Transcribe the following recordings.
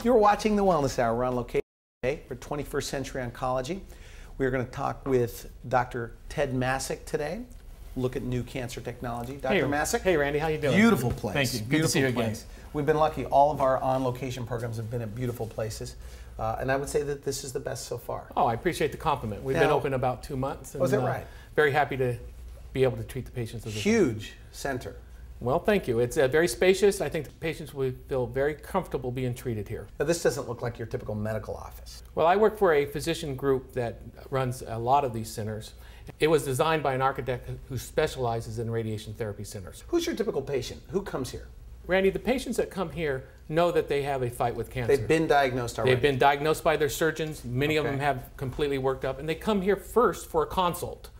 You're watching the Wellness Hour. We're on location today for 21st Century Oncology. We're going to talk with Dr. Ted Masek today. Look at new cancer technology. Dr. Masek. Hey, Randy, how you doing? Beautiful place. Thank you. Good Beautiful to see you again. place. We've been lucky. All of our on-location programs have been at beautiful places. And I would say that this is the best so far. Oh, I appreciate the compliment. We've been open about 2 months. And, is that right? Very happy to be able to treat the patients. Huge center. Well, thank you. It's very spacious. I think the patients will feel very comfortable being treated here. Now, this doesn't look like your typical medical office. Well, I work for a physician group that runs a lot of these centers. It was designed by an architect who specializes in radiation therapy centers. Who's your typical patient? Who comes here? Randy, the patients that come here know that they have a fight with cancer. They've been diagnosed already. They've been diagnosed by their surgeons. Many of them have completely worked up, and they come here first for a consult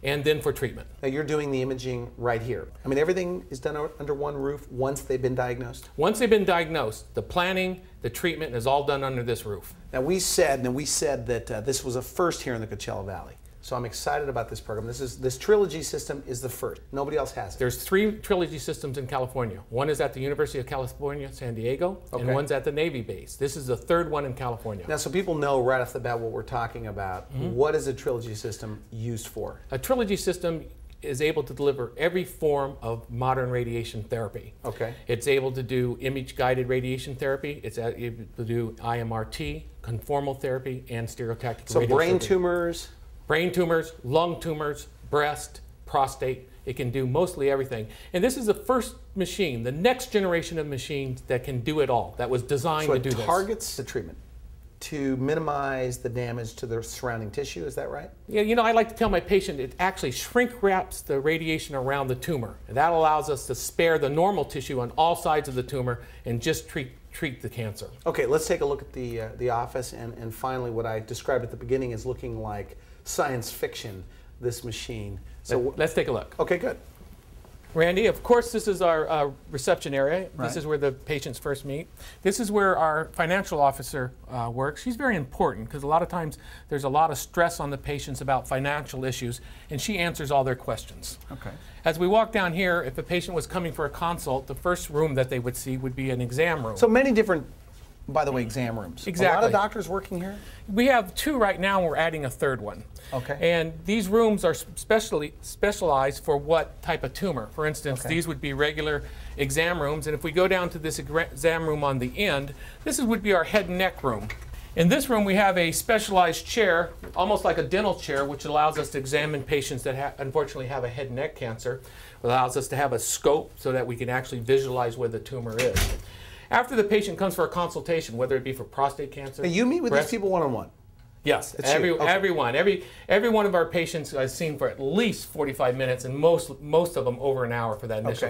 and then for treatment. Now you're doing the imaging right here. I mean, everything is done under one roof once they've been diagnosed? Once they've been diagnosed, the planning, the treatment is all done under this roof. Now we said that this was a first here in the Coachella Valley. So I'm excited about this program. This Trilogy system is the first. Nobody else has it. There's 3 Trilogy systems in California. One is at the University of California, San Diego, and one's at the Navy base. This is the 3rd one in California. Now, so people know right off the bat what we're talking about. What is a Trilogy system used for? A Trilogy system is able to deliver every form of modern radiation therapy. Okay. It's able to do image-guided radiation therapy. It's able to do IMRT, conformal therapy, and stereotactic radiosurgery. So brain tumors? Brain tumors, lung tumors, breast, prostate. It can do mostly everything. And this is the first machine, the next generation of machines that can do it all, that was designed to do this. So it targets the treatment to minimize the damage to the surrounding tissue, is that right? Yeah, you know, I like to tell my patient it actually shrink wraps the radiation around the tumor. And that allows us to spare the normal tissue on all sides of the tumor and just treat the cancer. Okay, let's take a look at the office, and finally what I described at the beginning is looking like science fiction, this machine. So let's take a look. Okay, good. Randy, of course this is our reception area. Right. This is where the patients first meet. This is where our financial officer works. She's very important because a lot of times there's a lot of stress on the patients about financial issues, and she answers all their questions. Okay. As we walk down here, if a patient was coming for a consult, the first room that they would see would be an exam room. So many different, by the way, exam rooms. Exactly. A lot of doctors working here? We have 2 right now, and we're adding a 3rd one. Okay. And these rooms are specialized for what type of tumor. For instance, these would be regular exam rooms, and if we go down to this exam room on the end, this would be our head and neck room. In this room, we have a specialized chair, almost like a dental chair, which allows us to examine patients that unfortunately have a head and neck cancer. It allows us to have a scope so that we can actually visualize where the tumor is. After the patient comes for a consultation, whether it be for prostate cancer, now you meet with these people one-on-one? Yes, everyone. Every one of our patients I've seen for at least 45 minutes, and most of them over an hour for that initial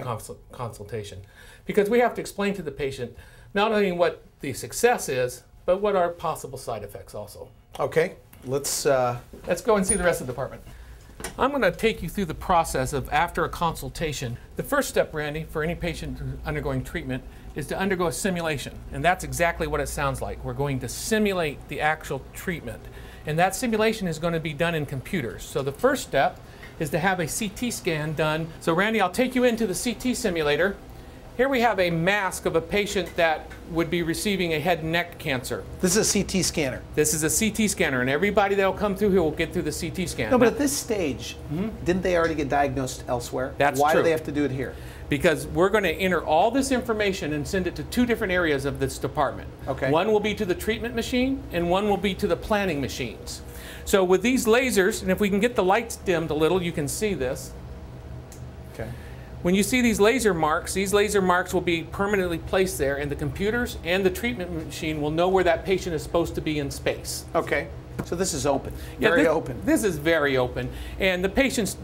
consultation. Because we have to explain to the patient not only what the success is, but what are possible side effects also. Okay, let's go and see the rest of the department. I'm going to take you through the process of after a consultation. The first step, Randy, for any patient undergoing treatment is to undergo a simulation. And that's exactly what it sounds like. We're going to simulate the actual treatment. And that simulation is going to be done in computers. So the first step is to have a CT scan done. So Randy, I'll take you into the CT simulator. Here we have a mask of a patient that would be receiving a head and neck cancer. This is a CT scanner. This is a CT scanner, and everybody that will come through here will get through the CT scan. No, but at this stage, didn't they already get diagnosed elsewhere? That's Why true. do they have to do it here? Because we're going to enter all this information and send it to 2 different areas of this department. Okay. One will be to the treatment machine, and one will be to the planning machines. So with these lasers, and if we can get the lights dimmed a little, you can see this. Okay. When you see these laser marks will be permanently placed there, and the computers and the treatment machine will know where that patient is supposed to be in space. Okay. So this is open. Very open. This is very open. And the patients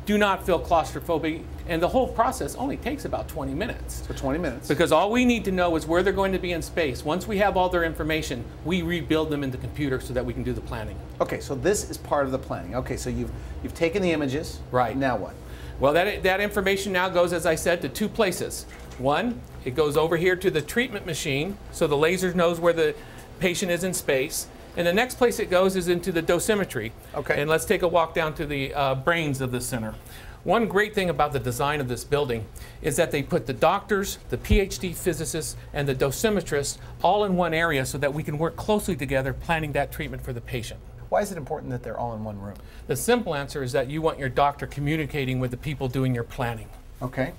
do not feel claustrophobic, and the whole process only takes about 20 minutes. So 20 minutes. Because all we need to know is where they're going to be in space. Once we have all their information, we rebuild them in the computer so that we can do the planning. Okay, so this is part of the planning. Okay, so you've taken the images. Right. Now what? Well, that information now goes, as I said, to 2 places. One, it goes over here to the treatment machine, so the laser knows where the patient is in space. And the next place it goes is into the dosimetry. Okay. And let's take a walk down to the brains of the center. One great thing about the design of this building is that they put the doctors, the PhD physicists, and the dosimetrists all in one area so that we can work closely together planning that treatment for the patient. Why is it important that they're all in one room? The simple answer is that you want your doctor communicating with the people doing your planning. Okay.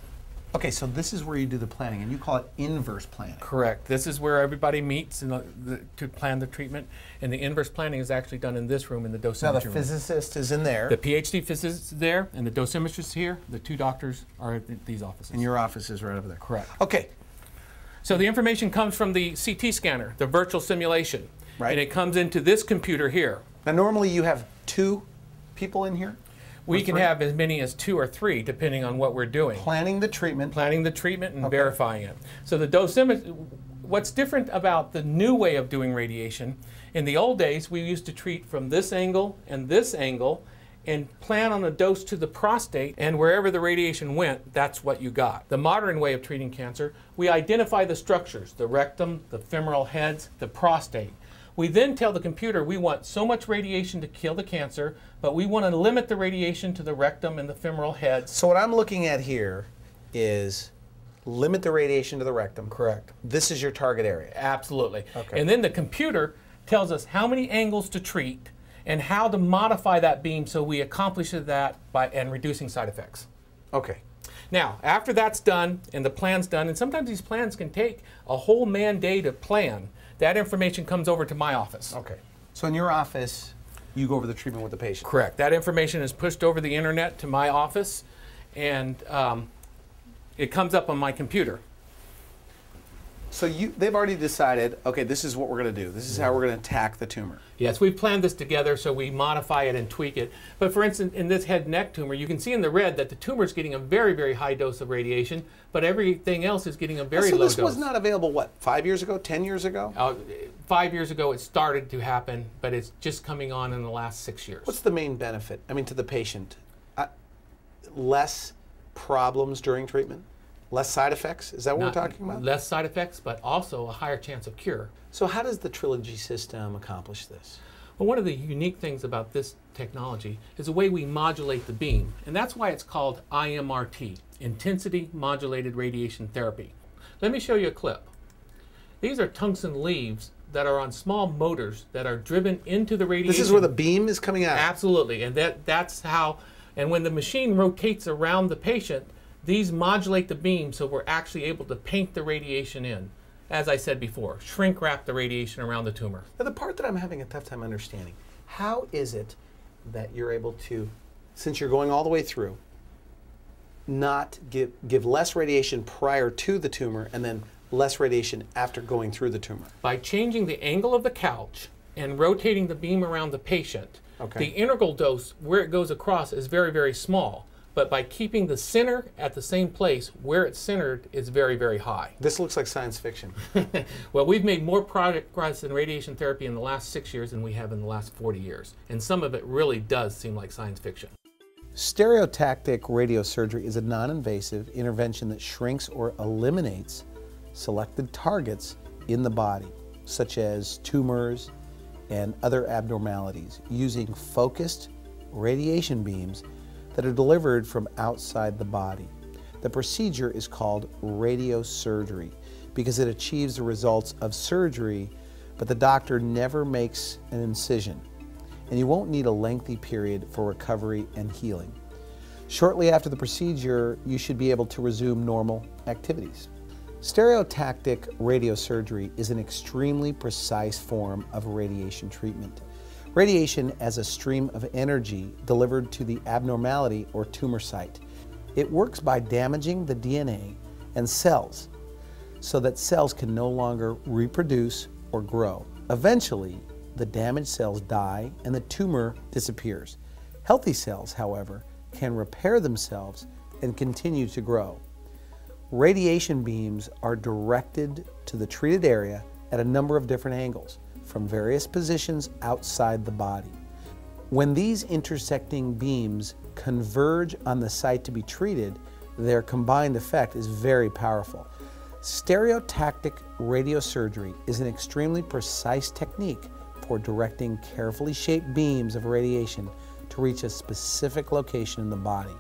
Okay, so this is where you do the planning, and you call it inverse planning. Correct. This is where everybody meets to plan the treatment, and the inverse planning is actually done in this room in the dosimetry room. Now the physicist is in there. The PhD physicist is there, and the dosimetrist here. The two doctors are at these offices. And your office is right over there. Correct. Okay. So the information comes from the CT scanner, the virtual simulation. Right. And it comes into this computer here. Now normally you have 2 people in here? We can have as many as 2 or 3 depending on what we're doing. Planning the treatment. Planning the treatment and verifying it. So the dosimetry, what's different about the new way of doing radiation, in the old days we used to treat from this angle and plan on a dose to the prostate, and wherever the radiation went, that's what you got. The modern way of treating cancer, we identify the structures, the rectum, the femoral heads, the prostate. We then tell the computer we want so much radiation to kill the cancer, but we want to limit the radiation to the rectum and the femoral heads. So what I'm looking at here is limit the radiation to the rectum. Correct. This is your target area. Absolutely. Okay. And then the computer tells us how many angles to treat and how to modify that beam so we accomplish that and reducing side effects. Okay. Now, after that's done and the plan's done, and sometimes these plans can take a whole man-day to plan, that information comes over to my office. Okay. So in your office, you go over the treatment with the patient. Correct. That information is pushed over the internet to my office, and it comes up on my computer. So they've already decided, okay, this is what we're going to do. This is how we're going to attack the tumor. Yes, we've planned this together, so we modify it and tweak it. But for instance, in this head and neck tumor, you can see in the red that the tumor is getting a very, very high dose of radiation, but everything else is getting a very low dose. So this was not available, what, 5 years ago, 10 years ago? 5 years ago it started to happen, but it's just coming on in the last 6 years. What's the main benefit, I mean, to the patient? Less problems during treatment? Less side effects? Is that what we're talking about? Less side effects, but also a higher chance of cure. So how does the Trilogy system accomplish this? Well, one of the unique things about this technology is the way we modulate the beam, and that's why it's called IMRT, Intensity Modulated Radiation Therapy. Let me show you a clip. These are tungsten leaves that are on small motors that are driven into the radiation. This is where the beam is coming out? Absolutely, and that's how, and when the machine rotates around the patient, these modulate the beam so we're actually able to paint the radiation in. As I said before, shrink wrap the radiation around the tumor. Now the part that I'm having a tough time understanding, how is it that you're able to, since you're going all the way through, not give less radiation prior to the tumor and then less radiation after going through the tumor? By changing the angle of the couch and rotating the beam around the patient, the integral dose where it goes across is very, very small. But by keeping the center at the same place where it's centered is very, very high. This looks like science fiction. Well, we've made more progress in radiation therapy in the last 6 years than we have in the last 40 years. And some of it really does seem like science fiction. Stereotactic radiosurgery is a non-invasive intervention that shrinks or eliminates selected targets in the body, such as tumors and other abnormalities, using focused radiation beams that are delivered from outside the body. The procedure is called radiosurgery because it achieves the results of surgery, but the doctor never makes an incision, and you won't need a lengthy period for recovery and healing. Shortly after the procedure, you should be able to resume normal activities. Stereotactic radiosurgery is an extremely precise form of radiation treatment. Radiation as a stream of energy delivered to the abnormality or tumor site. It works by damaging the DNA and cells so that cells can no longer reproduce or grow. Eventually, the damaged cells die and the tumor disappears. Healthy cells, however, can repair themselves and continue to grow. Radiation beams are directed to the treated area at a number of different angles, from various positions outside the body. When these intersecting beams converge on the site to be treated, their combined effect is very powerful. Stereotactic radiosurgery is an extremely precise technique for directing carefully shaped beams of radiation to reach a specific location in the body.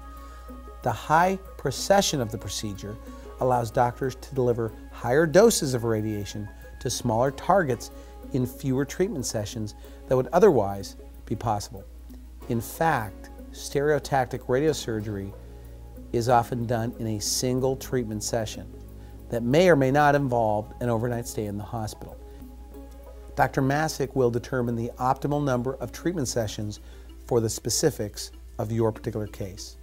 The high precision of the procedure allows doctors to deliver higher doses of radiation to smaller targets in fewer treatment sessions that would otherwise be possible. In fact, stereotactic radiosurgery is often done in a single treatment session that may or may not involve an overnight stay in the hospital. Dr. Masek will determine the optimal number of treatment sessions for the specifics of your particular case.